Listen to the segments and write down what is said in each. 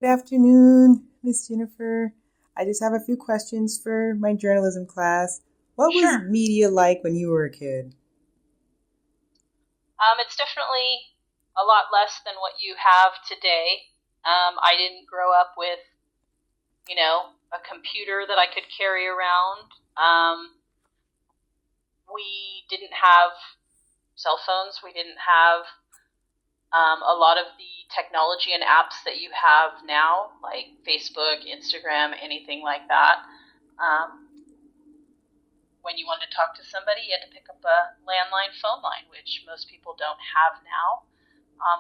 Good afternoon, Miss Jennifer. I just have a few questions for my journalism class. What was Sure. media like when you were a kid? It's definitely a lot less than what you have today. I didn't grow up with, a computer that I could carry around. We didn't have cell phones. We didn't have a lot of the technology and apps that you have now, like Facebook, Instagram, anything like that. Um, when you wanted to talk to somebody, you had to pick up a landline phone line, which most people don't have now.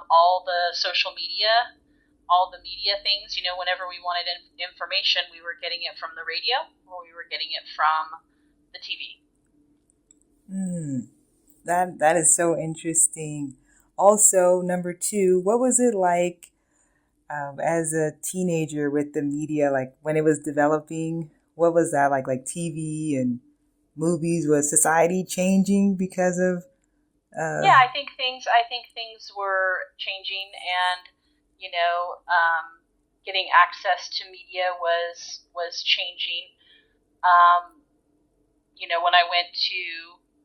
All the social media, all the media things, whenever we wanted information, we were getting it from the radio or we were getting it from the TV. Hmm, that is so interesting. Also, number two, what was it like as a teenager with the media? Like when it was developing, what was that like? Like TV and movies? Was society changing because of? Yeah, I think things were changing, and you know, um, getting access to media was changing. Um,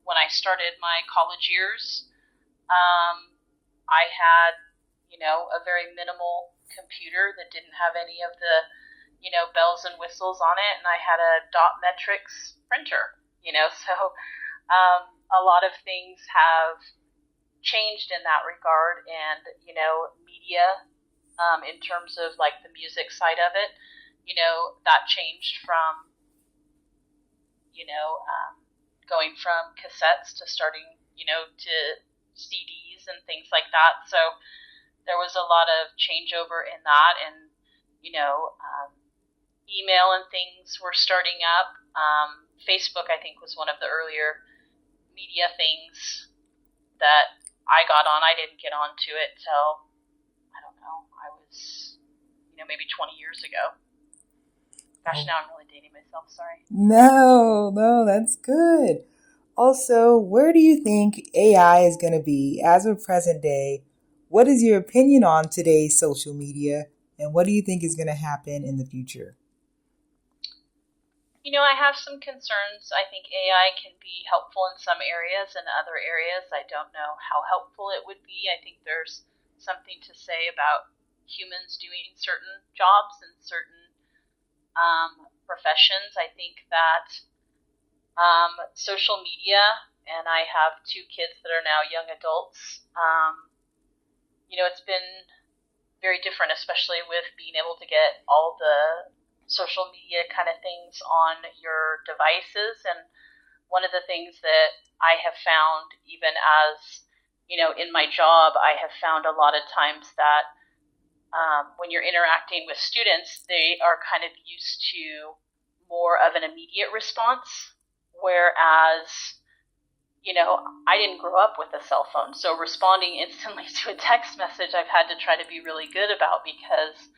when I started my college years, Um, I had, a very minimal computer that didn't have any of the, bells and whistles on it, and I had a dot metrics printer, so a lot of things have changed in that regard, and, media, in terms of like the music side of it, that changed from, going from cassettes to starting, to CDs and things like that. So there was a lot of changeover in that, and email and things were starting up. Facebook, I think, was one of the earlier media things that I got on. I didn't get onto it till, I don't know, I was, maybe 20 years ago. Gosh, Oh, now I'm really dating myself. Sorry. no, that's good. Also, where do you think AI is going to be as of present day? What is your opinion on today's social media? And what do you think is going to happen in the future? I have some concerns. I think AI can be helpful in some areas, and other areas, I don't know how helpful it would be. I think there's something to say about humans doing certain jobs and certain professions. I think that social media, and I have two kids that are now young adults, it's been very different, especially with being able to get all the social media kind of things on your devices. And one of the things that I have found, even as, in my job, I have found a lot of times that when you're interacting with students, they are kind of used to more of an immediate response, whereas I didn't grow up with a cell phone, so responding instantly to a text message I've had to try to be really good about, because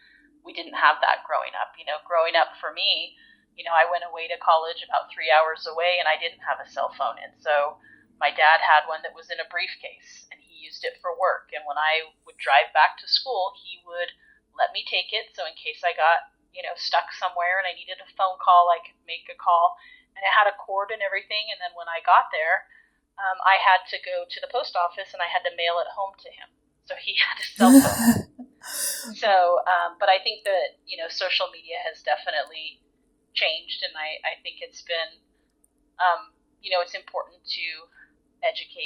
we didn't have that growing up. Growing up for me, I went away to college about 3 hours away, and I didn't have a cell phone, and so my dad had one that was in a briefcase, and he used it for work. And when I would drive back to school, he would let me take it, so in case I got stuck somewhere and I needed a phone call, I could make a call, and it had a cord and everything. And then when I got there, I had to go to the post office and I had to mail it home to him. So he had a cell phone. So, but I think that, social media has definitely changed, and I think it's been, it's important to educate